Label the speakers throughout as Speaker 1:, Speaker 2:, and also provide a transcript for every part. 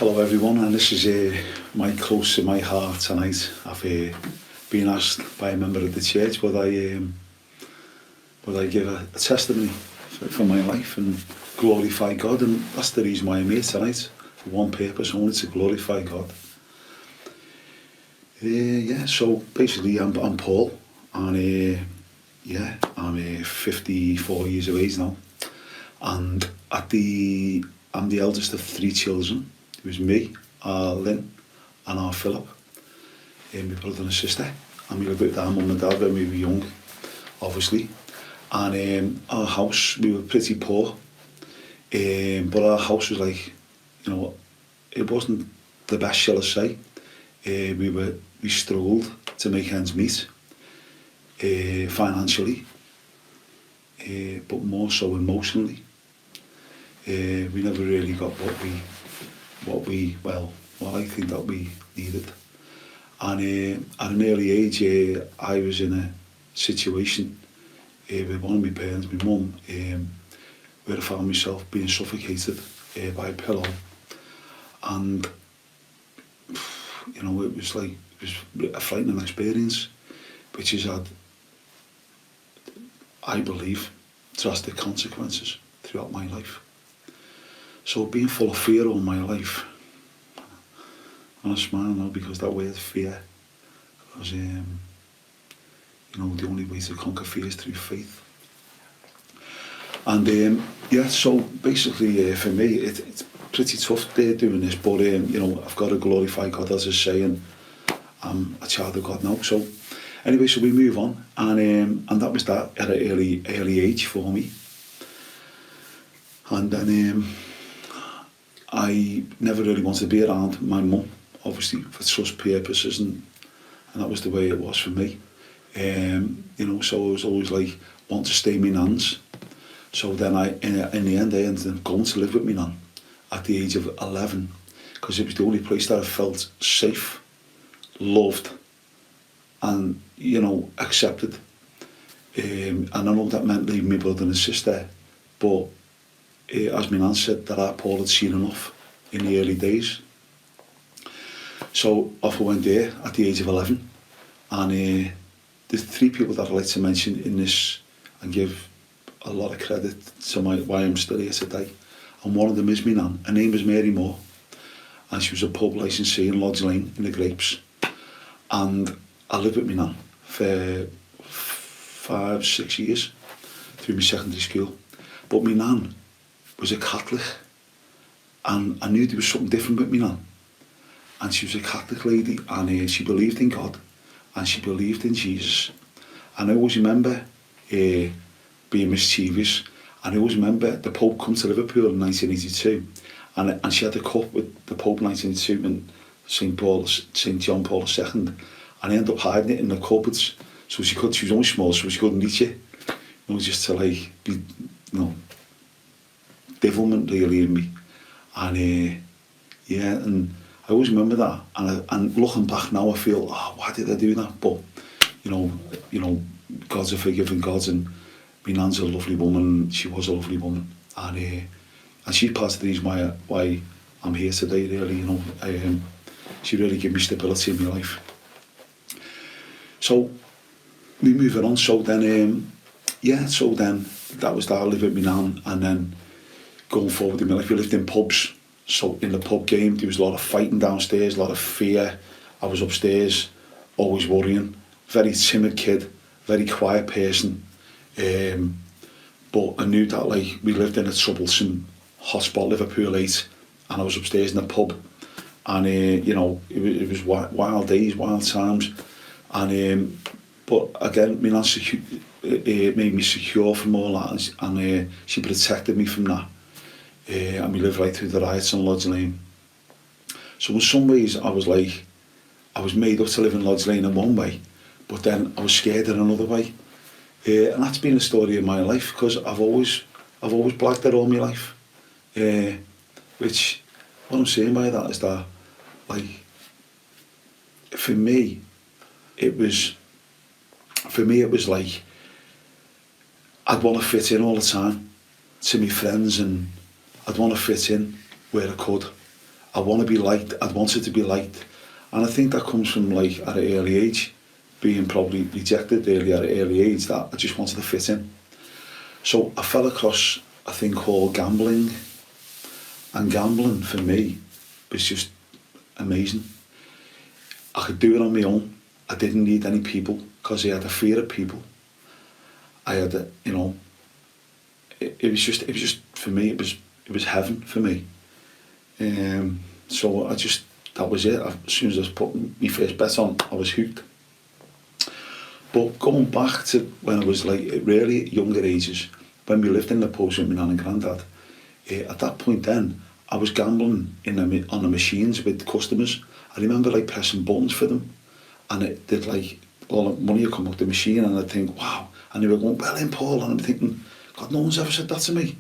Speaker 1: Hello everyone, and this is my close to my heart tonight. I've been asked by a member of the church would I give a testimony for my life and glorify God, and that's the reason why I'm here tonight. For one purpose only, to glorify God. So basically I'm Paul, and I'm 54 years of age now, and I'm the eldest of 3 children. It was me, our Lynn, and our Philip, and my brother and sister. And we lived with our mum and dad when we were young, obviously. And our house, we were pretty poor, but our house was like, it wasn't the best, shall I say. We struggled to make ends meet, financially, but more so emotionally. We never really got what I think that we needed. And at an early age, I was in a situation with one of my parents, my mum, where I found myself being suffocated by a pillow. And it was a frightening experience, which has had, I believe, drastic consequences throughout my life. So being full of fear all my life, and I smile now because that word fear, because the only way to conquer fear is through faith. And so basically for me it's pretty tough doing this, but I've got to glorify God, as I say, and I'm a child of God now. So anyway, so we move on, and that was that at an early age for me. And then I never really wanted to be around my mum, obviously for trust purposes, and that was the way it was for me. So I was always like wanting to stay with my nans. So then in the end I ended up going to live with my nan at the age of 11, because it was the only place that I felt safe, loved, and accepted. And I know that meant leaving my brother and sister, but as my nan said, that Paul had seen enough in the early days. So off I went there at the age of 11, and there's 3 people that I'd like to mention in this and give a lot of credit to why I'm still here today. And one of them is my nan. Her name is Mary Moore, and she was a pub licensee in Lodge Lane in the Grapes. And I lived with my nan for 5-6 years through my secondary school. But my nan was a Catholic, and I knew there was something different with my nan. And she was a Catholic lady, and she believed in God, and she believed in Jesus. And I always remember being mischievous, and I always remember the Pope come to Liverpool in 1982, and she had a cup with the Pope in 1982 and St. John Paul II, and I ended up hiding it in the cupboards, so she was only small, so she couldn't reach it, just to be, devilment really in me. And and I always remember that, and looking back now I feel, why did I do that? But God's a forgiving God, and my nan's a lovely woman. She was a lovely woman, and she's part of the reason why I'm here today, really. She really gave me stability in my life. So we moving on. So then that was that. I lived with my nan, and then going forward in my life, we lived in pubs. So in the pub game, there was a lot of fighting downstairs, a lot of fear. I was upstairs, always worrying. Very timid kid, very quiet person. But I knew that we lived in a troublesome hotspot, Liverpool 8, and I was upstairs in the pub. And it was wild days, wild times. And but again, my nan made me secure from all that, and she protected me from that. And we lived right through the riots on Lodge Lane. So in some ways I was made up to live in Lodge Lane in one way, but then I was scared in another way. And that's been the story of my life, because I've always blagged it all my life. Which, what I'm saying by that is that, for me it was like I'd want to fit in all the time to my friends, and I'd want to fit in where I could. I want to be liked. I wanted to be liked. And I think that comes from, like, at an early age, being probably rejected early at an early age, that I just wanted to fit in. So I fell across a thing called gambling. And gambling, for me, was just amazing. I could do it on my own. I didn't need any people, because I had a fear of people. I had a, you know, it was just for me, it was heaven for me. So that was it. As soon as I was putting my first bet on, I was hooked. But going back to when I was, like, really younger ages, when we lived in the post with my nan and granddad, at that point then, I was gambling on the machines with customers. I remember, like, pressing buttons for them, and it did, like, all the money would come out the machine, and I'd think, wow. And they were going, well in, Paul, and I'm thinking, God, no one's ever said that to me.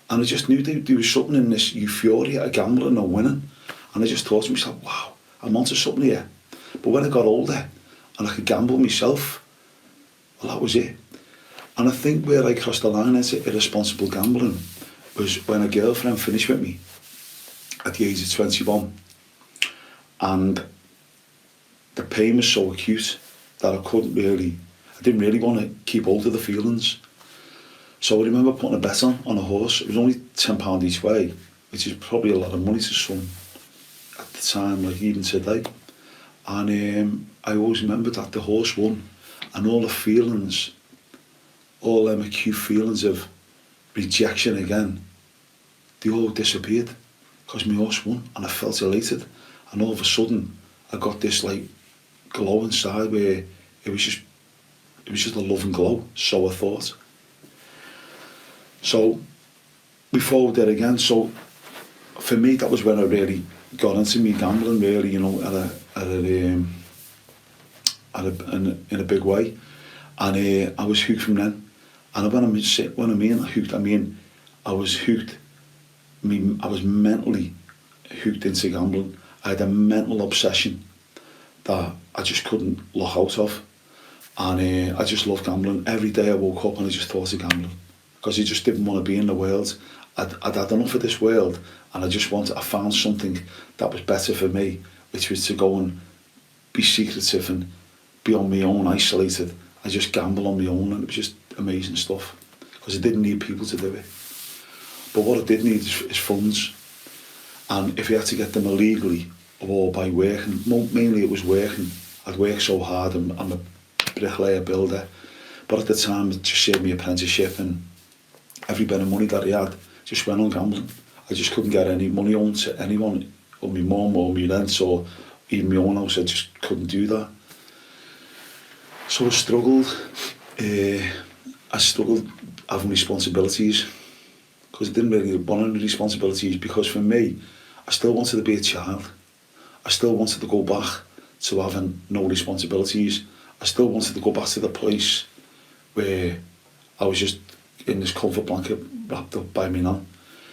Speaker 1: And I just knew there was something in this euphoria of gambling or winning. And I just thought to myself, wow, I'm onto something here. But when I got older and I could gamble myself, well, that was it. And I think where I crossed the line into irresponsible gambling was when a girlfriend finished with me at the age of 21. And the pain was so acute that I didn't really want to keep hold of the feelings. So I remember putting a bet on a horse. It was only £10 each way, which is probably a lot of money to some at the time, like even today. And I always remember that the horse won, and all the feelings, all them acute feelings of rejection again, they all disappeared because my horse won, and I felt elated. And all of a sudden, I got this, like, glow inside where it was just a love and glow, so I thought. So before we did again, so for me that was when I really got into me gambling, really, you know, in a big way, and I was hooked from then. And when I mean hooked, I mean I was hooked. I was mentally hooked into gambling. I had a mental obsession that I just couldn't lock out of, and I just loved gambling. Every day I woke up and I just thought of gambling, because I just didn't want to be in the world. I'd had enough of this world, and I found something that was better for me, which was to go and be secretive and be on my own, isolated. I just gamble on my own, and it was just amazing stuff, because I didn't need people to do it. But what I did need is funds, and if you had to get them illegally or by working, mainly it was working. I'd worked so hard, I'm a bricklayer builder, but at the time it just saved me apprenticeship, and every bit of money that I had just went on gambling. I just couldn't get any money on to anyone, or my mum, or my rent, or even my own house. I just couldn't do that. So I struggled having responsibilities, because I didn't really want any responsibilities, because for me, I still wanted to be a child. I still wanted to go back to having no responsibilities. I still wanted to go back to the place where I was just in this comfort blanket wrapped up by me nan,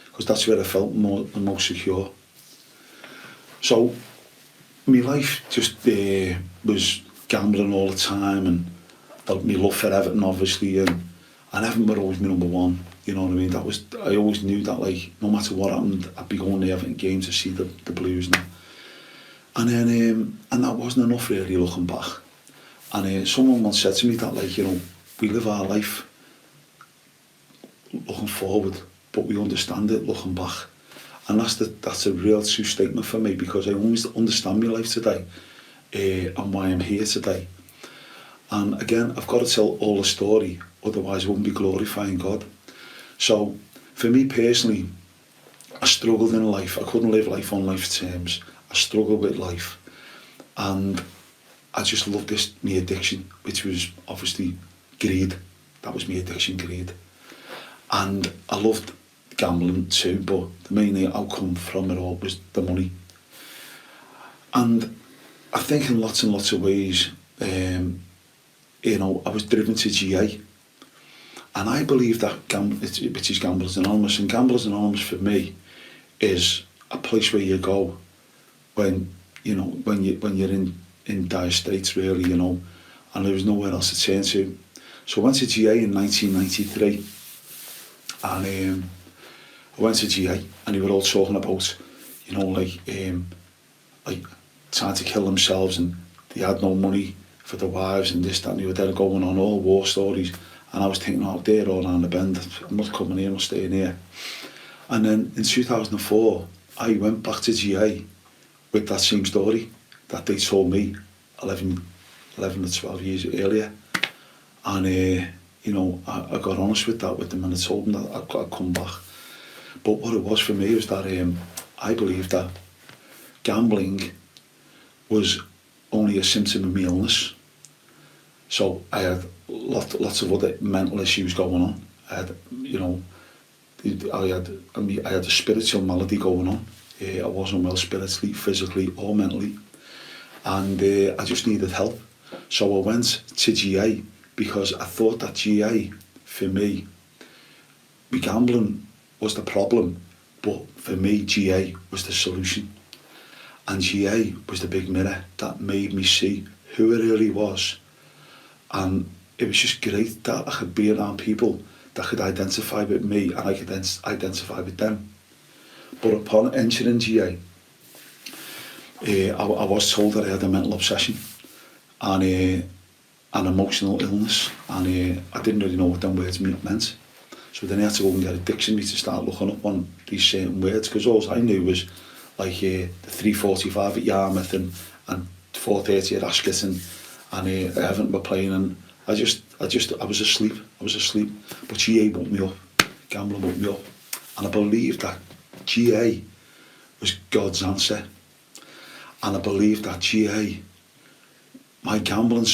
Speaker 1: because that's where I felt the most secure. So my life just was gambling all the time, and my love for Everton, obviously, and Everton were always my number one. You know what I mean? I always knew that, like, no matter what happened, I'd be going to Everton games to see the Blues now. And then and that wasn't enough, really, looking back. And someone once said to me that, like, you know, we live our life looking forward, but we understand it looking back. And that's a real true statement for me, because I always understand my life today, and why I'm here today. And again, I've got to tell all the story, otherwise I wouldn't be glorifying God. So for me personally, I struggled in life. I couldn't live life on life's terms. I struggled with life, and I just loved my addiction, which was obviously greed. That was my addiction, greed. And I loved gambling too, but the main outcome from it all was the money. And I think in lots and lots of ways, you know, I was driven to GA. And I believe that which is Gamblers Anonymous, and Gamblers Anonymous for me is a place where you go when you're in dire straits, really, you know, and there was nowhere else to turn to. So I went to GA in 1993, and I went to GA, and they were all talking about, you know, like trying to kill themselves, and they had no money for their wives and this, that, and the other, going on all war stories. And I was thinking, oh, they're all around the bend. I'm not coming here, I'm not staying here. And then in 2004, I went back to GA with that same story that they told me 11 or 12 years earlier. And, you know, I got honest with them, and I told them that I'd come back. But what it was for me was that I believed that gambling was only a symptom of my illness. So I had lots of other mental issues going on. I had, you know, I had a spiritual malady going on. I wasn't well spiritually, physically or mentally. And I just needed help. So I went to GA because I thought that GA, for me, gambling was the problem, but for me, GA was the solution. And GA was the big mirror that made me see who it really was. And it was just great that I could be around people that could identify with me, and I could then identify with them. But upon entering GA, I was told that I had a mental obsession and an emotional illness, and I didn't really know what them words meant. So then I had to go and get a dictionary to start looking up on these certain words, because all I knew was like the 3:45 at Yarmouth and 4:30 at Ascot, and Everton were playing, and I was asleep. But GA woke me up, gambling woke me up, and I believed that GA was God's answer, and I believed that GA, my gambling,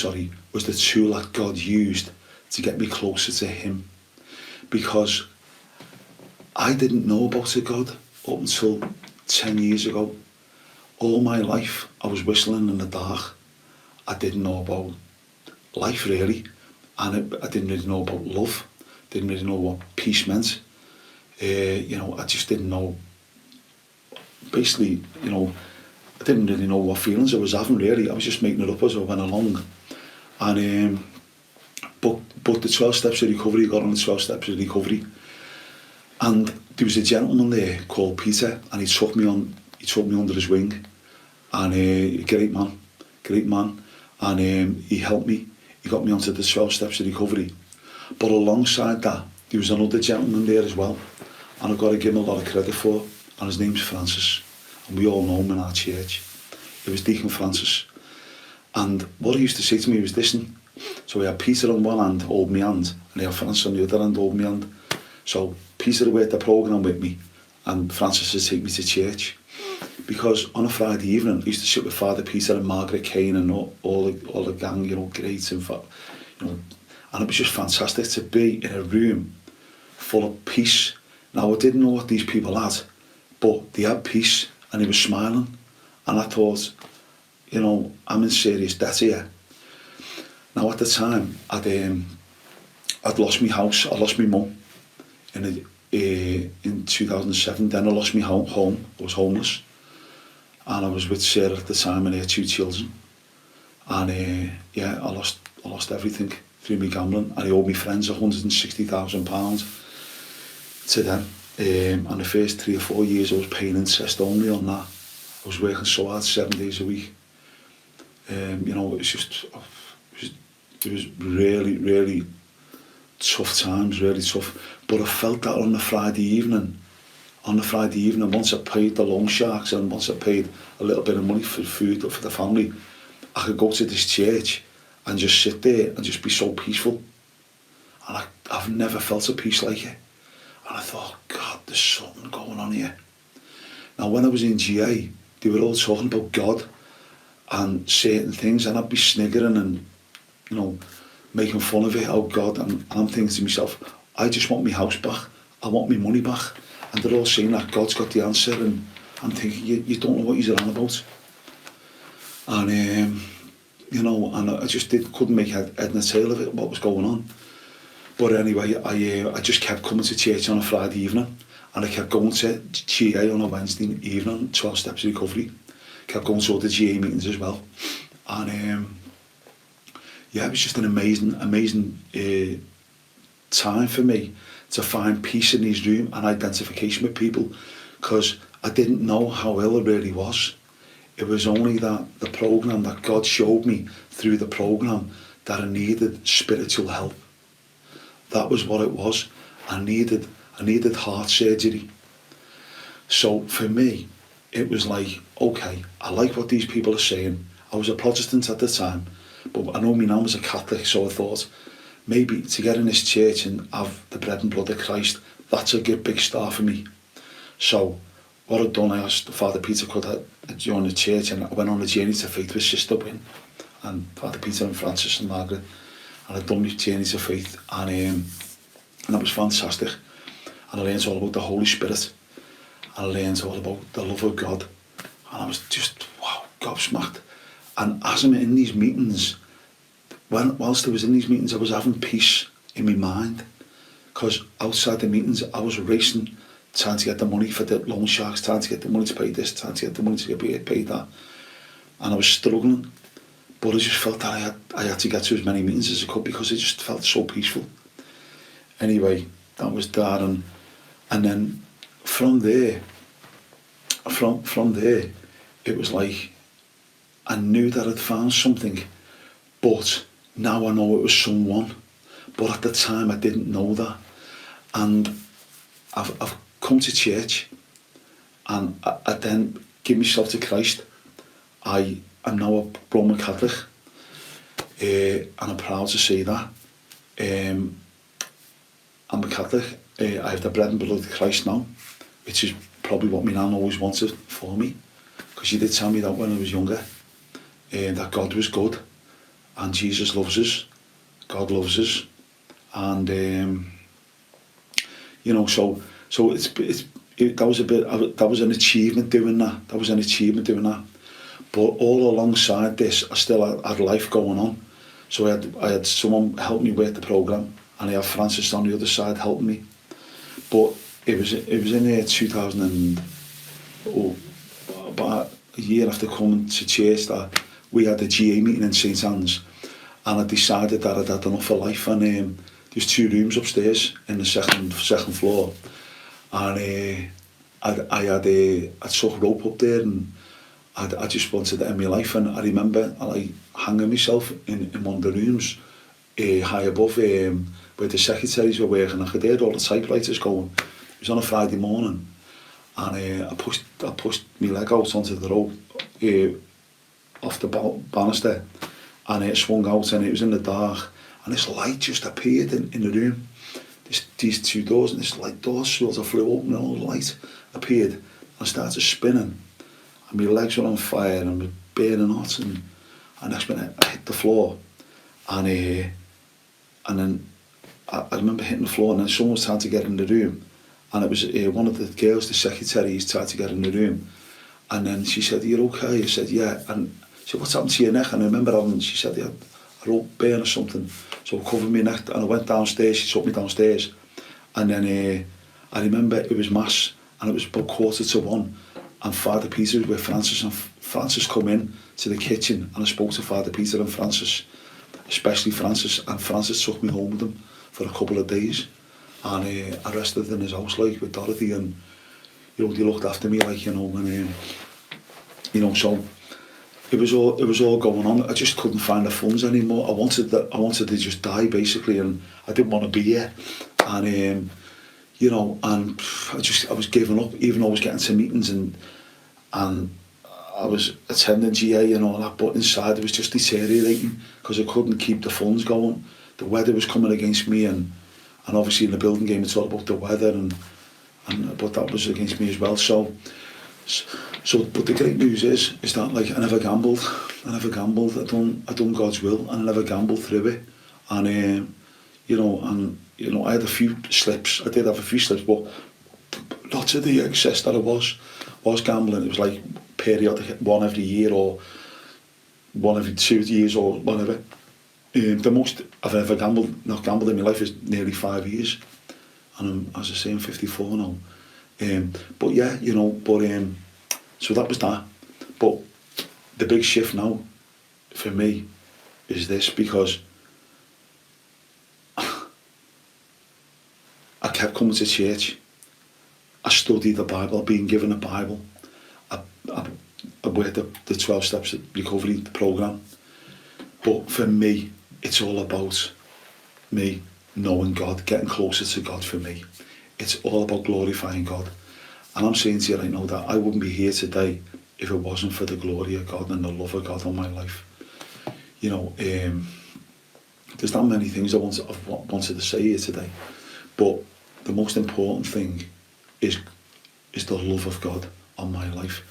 Speaker 1: was the tool that God used to get me closer to Him, because I didn't know about a God up until 10 years ago. All my life I was whistling in the dark. I didn't know about life really, and I didn't really know about love, didn't really know what peace meant. You know, I just didn't know, basically, you know, I didn't really know what feelings I was having really. I was just making it up as I went along. And but the 12 steps of recovery, I got on the 12 steps of recovery, and there was a gentleman there called Peter, and he took me under his wing, and a great man, and he helped me. He got me onto the 12 steps of recovery. But alongside that, there was another gentleman there as well, and I've got to give him a lot of credit for, and his name's Francis, and we all know him in our church. It was Deacon Francis. And what he used to say to me was, listen, so we had Peter on one hand, hold me hand, and he had Francis on the other hand, hold me hand. So Peter worked the programme with me, and Francis would take me to church. Because on a Friday evening, I used to sit with Father Peter and Margaret Kane and all the gang, you know, great, in fact, you know, and it was just fantastic to be in a room full of peace. Now, I didn't know what these people had, but they had peace, and they were smiling, and I thought, you know, I'm in serious debt here. Now, at the time, I'd lost my house, I lost my mum in 2007. Then I lost my home. I was homeless, and I was with Sarah at the time and her 2 children. And yeah, I lost everything through my gambling, and I owed my friends £160,000 to them. And the first 3 or 4 years I was paying interest only on that. I was working so hard 7 days a week. You know, it was really, really tough times, really tough. But I felt that on the Friday evening, once I paid the loan sharks, and once I paid a little bit of money for food for the family, I could go to this church and just sit there and just be so peaceful. And I've never felt a peace like it. And I thought, God, there's something going on here. Now, when I was in GA, they were all talking about God and certain things, and I'd be sniggering and, you know, making fun of it, oh God, and I'm thinking to myself, I just want my house back, I want my money back. And they're all saying that God's got the answer, and I'm thinking, you don't know what you're on about. And, you know, and I just couldn't make head and tail of it, what was going on. But anyway, I just kept coming to church on a Friday evening, and I kept going to GA on a Wednesday evening, 12 steps of recovery. Kept going to all the GA meetings as well. And yeah, it was just an amazing time for me to find peace in this room and identification with people, because I didn't know how ill I really was. It was only that the program, that God showed me through the program, that I needed spiritual help. That was what it was. I needed heart surgery. So for me, it was like, okay, I like what these people are saying. I was a Protestant at the time, but I know me now as a Catholic, so I thought, maybe to get in this church and have the bread and blood of Christ, that's a good big start for me. So what I'd done, I asked Father Peter could I join the church, and I went on a journey to faith with Sister Wynne and Father Peter and Francis and Margaret, and I'd done my journey to faith, and that was fantastic. And I learned all about the Holy Spirit, and I learned all about the love of God, and I was just, wow, gobsmacked. And as I'm in these meetings, whilst I was in these meetings, I was having peace in my mind, because outside the meetings I was racing, trying to get the money for the loan sharks, trying to get the money to pay this, trying to get the money to get paid that, and I was struggling, but I just felt that I had to get to as many meetings as I could, because it just felt so peaceful. Anyway, that was that, and then from there, it was like I knew that I'd found something, but now I know it was someone. But at the time I didn't know that. And I've come to church, and I then give myself to Christ. I am now a Roman Catholic, and I'm proud to say that. I'm a Catholic. I have the bread and blood of Christ now, which is probably what my nan always wanted for me, because she did tell me that when I was younger, that God was good, and Jesus loves us, God loves us, and you know, so that was an achievement doing that. That was an achievement doing that. But all alongside this, I still had life going on. So I had someone help me with the program, and I had Francis on the other side helping me. But it was in 2000 and about a year after coming to church that we had a GA meeting in St Anne's, and I decided that I'd had enough of life, and there's 2 rooms upstairs in the second floor, and I took rope up there, and I just wanted to end my life. And I remember I hanging myself in one of the rooms high above where the secretaries were working. I could hear all the typewriters going. It was on a Friday morning, and I pushed my leg out onto the rope off the banister, and it swung out, and it was in the dark, and this light just appeared in the room. These 2 doors, and this light door sort of flew open, and all the light appeared, and I started spinning, and my legs were on fire, and I was burning hot, and next minute I hit the floor, and then I remember hitting the floor, and then someone was trying to get in the room, and it was one of the girls, the secretaries, tried to get in the room, and then she said, "Are you okay?" I said, "Yeah," and she said, "What's happened to your neck?" And I remember she said, "Yeah, a rope burn or something," so I covered my neck, and I went downstairs. She took me downstairs, and then I remember it was mass, and it was about 1:45, and Father Peter was with Francis, and Francis come in to the kitchen, and I spoke to Father Peter and Francis, especially Francis, and Francis took me home with him for a couple of days, and I rested in his house like with Dorothy, and you know, they looked after me like, you know, and you know, so it was all going on. I just couldn't find the funds anymore. I wanted to just die basically, and I didn't want to be here, and you know, and I was giving up, even though I was getting to meetings, and I was attending GA and all that, but inside it was just deteriorating, because I couldn't keep the funds going. The weather was coming against me, and obviously in the building game it's all about the weather, but that was against me as well. So but the great news is that, like, I never gambled. I done God's will, and I never gambled through it. And you know, I had a few slips. I did have a few slips, but not to the excess that I was gambling. It was like periodic, one every year or one every 2 years or whatever. The most I've ever not gambled in my life is nearly 5 years, and as I say, I'm 54 now. But yeah, you know, so that was that. But the big shift now for me is this, because I kept coming to church, I study the Bible, I've been given a Bible, I work the 12 Steps Recovery program. But for me, it's all about me knowing God, getting closer to God for me. It's all about glorifying God. And I'm saying to you right now that I wouldn't be here today if it wasn't for the glory of God and the love of God on my life. You know, there's not many things I've wanted to say here today, but the most important thing is the love of God on my life.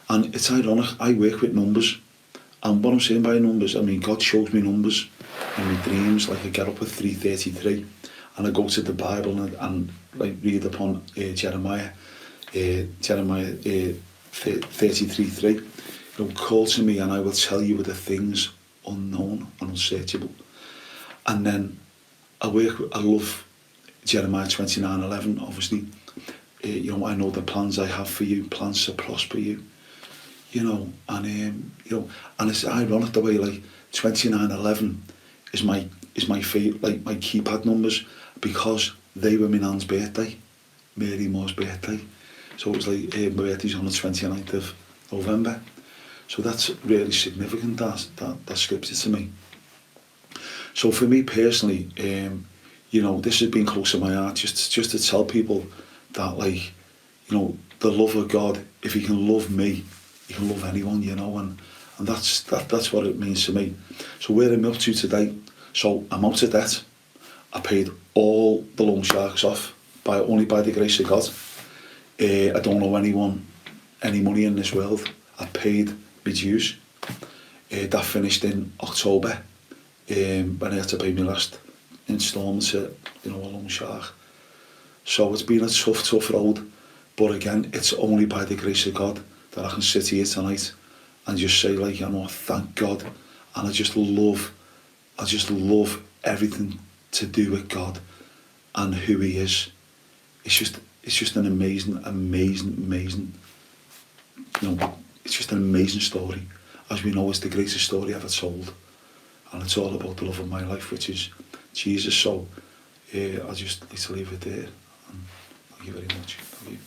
Speaker 1: And it's ironic, I work with numbers, and what I'm saying by numbers, I mean God shows me numbers in my dreams. Like I get up at 3:33 and I go to the Bible and like read upon Jeremiah 33:3. You know, call to me and I will tell you the things unknown and unsearchable. And then I love Jeremiah 29:11, obviously. You know, I know the plans I have for you, plans to prosper you. You know, and you know, and it's ironic the way like 29:11 is my favourite, like my keypad numbers, because they were my nan's birthday, Mary Moore's birthday. So it was like my birthday's on the 29th of November. So that's really significant, that scripture to me. So for me personally, you know, this has been close to my heart, just to tell people that, like, you know, the love of God, if he can love me, he can love anyone, you know, and that's what it means to me. So where I'm up to today, so I'm out of debt. I paid all the loan sharks off only by the grace of God. I don't owe anyone any money in this world. I paid my dues. That finished in October, when I had to pay my last instalment to, you know, a loan shark. So it's been a tough road, but again, it's only by the grace of God that I can sit here tonight and just say, like, you know, thank God. And I just love everything to do with God and who he is. It's just an amazing, you know, it's just an amazing story. As we know, it's the greatest story ever told. And it's all about the love of my life, which is Jesus. So I'll just like to leave it there. And thank you very much. Thank you.